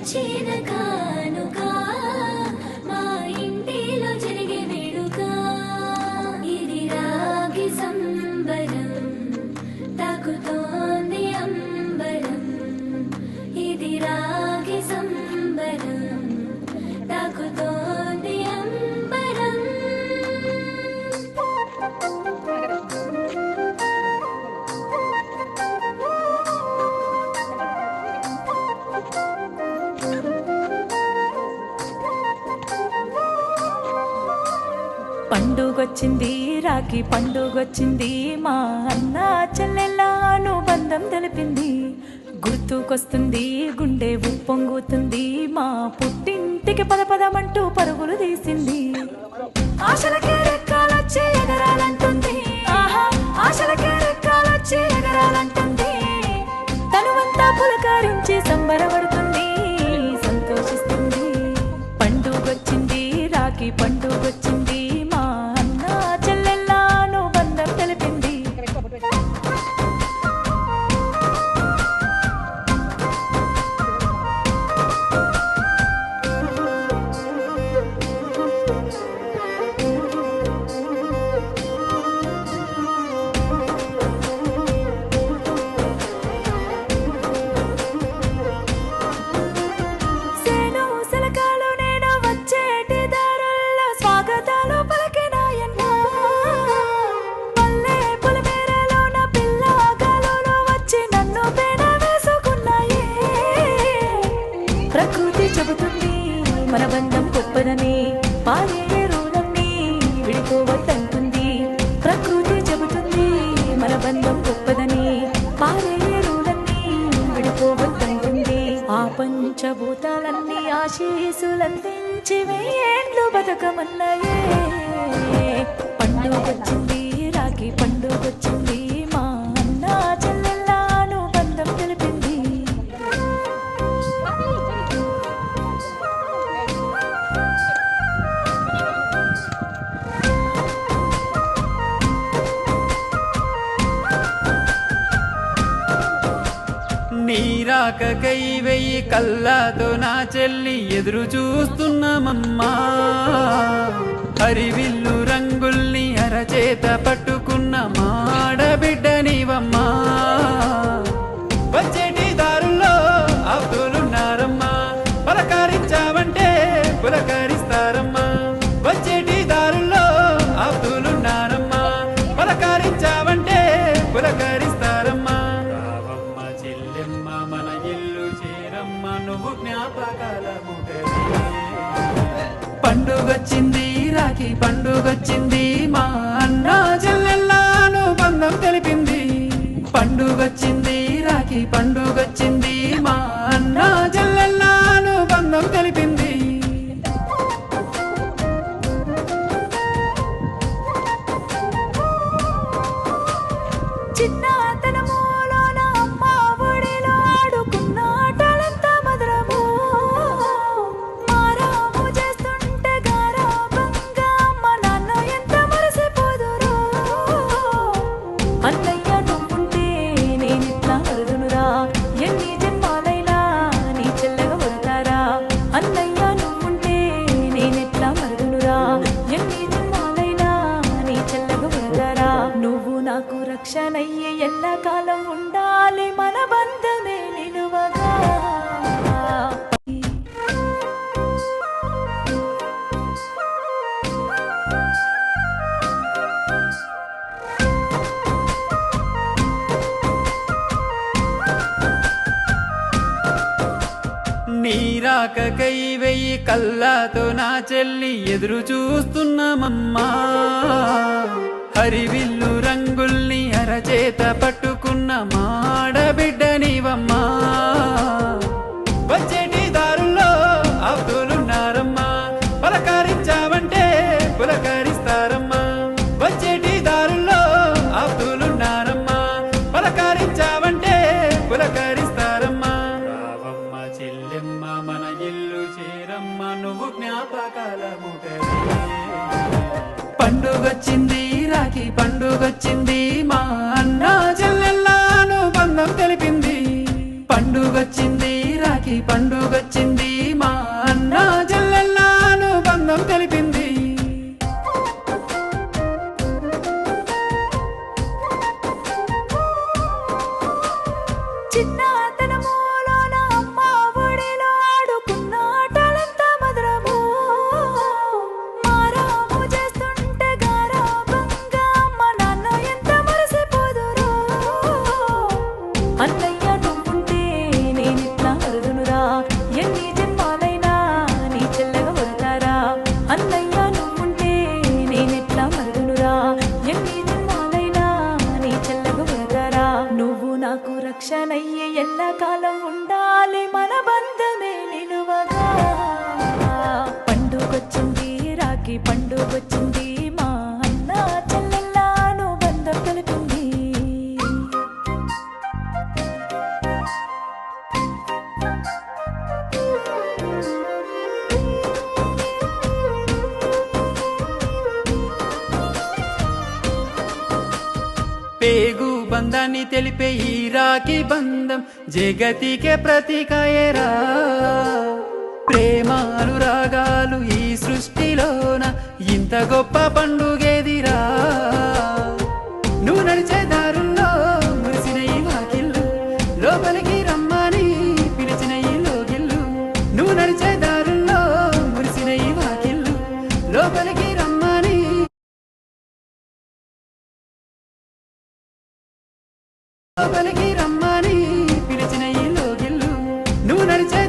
తెచ్చిన కానుక మా ఇంటిలో జరిగే వేడుక ఇది రాగి సంబరం తాకుతోంది అంబరం ఇది రాగి సంబరం తాకుతోంది అంబరం పండుగొచ్చింది రాఖీ పండుగొచ్చింది మా అన్న చెల్లెళ్ళ అనుబంధం తెలిపింది గుర్తుకొస్తుంది గుండె ఉప్పొంగుతుంది మా పుట్టింటికి పదపదమంటూ పరుగులు తీసింది ఆశలకే రెక్కాలొచ్చి ఎగరాలంటుంది ఆశలకే రెక్కాలొచ్చి ఎగరాలంటుంది తనువంతా పులకరించి సంబరపడుతుంది సంతోషిస్తుంది పండుగొచ్చింది రాఖీ పండుగొచ్చింది మా అన్న చెల్లెళ్ళ అనుబంధం తెలిపింది ప్రకృతి చెబుతుంది మన బంధం గొప్పదని పారే రూలన్నీ విడిపోవద్దంటుంది ప్రకృతి చెబుతుంది మన బంధం గొప్పదని పారే రూలన్నీ విడిపోవద్దంటుంది ఆ పంచభూతాలన్నీ ఆశీసులందించి వెయ్యేండ్లు బతకమన్నాయే పండుగొచ్చింది రాఖీ పండుగొచ్చింది మా అన్న చెల్లెళ్ళ అనుబంధం తెలిపింది నీరాకకై వెయ్యి కళ్ళతో నా చెల్లి ఎదురు చూస్తున్నామమ్మా హరివిల్లు రంగుల్ని అరచేత పట్టుకున్న మాడబిడ్డ నీవమ్మా వచ్చేటి దారుల్లో ఆప్తులున్నారమ్మా పలకరించావంటే పులకరిస్తారమ్మా వచ్చేటి దారుల్లో ఆప్తులున్నారమ్మా పలకరించావంటే పులకరిస్తారమ్మా మన ఇల్లు చేరమ్మ నువ్వు జ్ఞాపకాల పండుగొచ్చింది రాఖీ పండుగొచ్చింది మా అన్న చెల్లెళ్ళ అనుబంధం తెలిపింది పండుగొచ్చింది రాఖీ పండుగొచ్చింది మా అన్న చెల్లెళ్ళ అనుబంధం తెలిపింది అన్నయ్య నువ్వుంటే నేనిట్లా మరుదునురా ఎన్ని జన్మాలైనా నీ చెల్లెగా వరుతారా అన్నయ్య నువ్వుంటే నేనిట్లా మరుదునురా ఎన్ని జన్మాలైనా నీ చెల్లెగా వరుతారా నువ్వు నాకు రక్షణయ్యే ఎల్లకాలం ఉండాలి మన బంధమే నిలువగా నీరాకకై వెయ్యి కళ్ళతో నా చెల్లి ఎదురు చూస్తున్నామమ్మా హరివిల్లు రంగుల్ని అరచేత పట్టుకున్న మాడబిడ్డ నీవమ్మా వచ్చేటి దారుల్లో ఆప్తులున్నారమ్మా పలకరించావంటే పులకరిస్తారమ్మా వచ్చేటి దారుల్లో ఆప్తులున్నారమ్మా పలకరించావంటే పులకరిస్తారమ్మా చెల్లెమ్మ మన ఇల్లు చేరమ్మ నువ్వు జ్ఞాపకాల పండుగొచ్చింది రాఖీ పండుగొచ్చింది మా అన్న చెల్లెళ్ళ అనుబంధం తెలిపింది పండుగొచ్చింది రాఖీ పండుగొచ్చింది పేగు బంధాన్ని తెలిపే ఈ రాఖీ బంధం జగతికే ప్రతీకయేరా. ప్రేమ అనురాగాలు ఈ సృష్టిలోన ఇంత గొప్ప పండుగేదిరా. నువ్వు నడిచే దారుల్లో మురిసిన ఈ వాకిళ్ళు, లోపలికి రమ్మని పిలిచిన ఈ లోగిళ్ళు. నువ్వు నడిచే దారుల్లో మురిసిన ఈ వాకిళ్ళు, లోపలికి రమ్మని లోపలికి రమ్మని పిలిచిన ఈ లోగిళ్ళు. నువ్వు నడిచే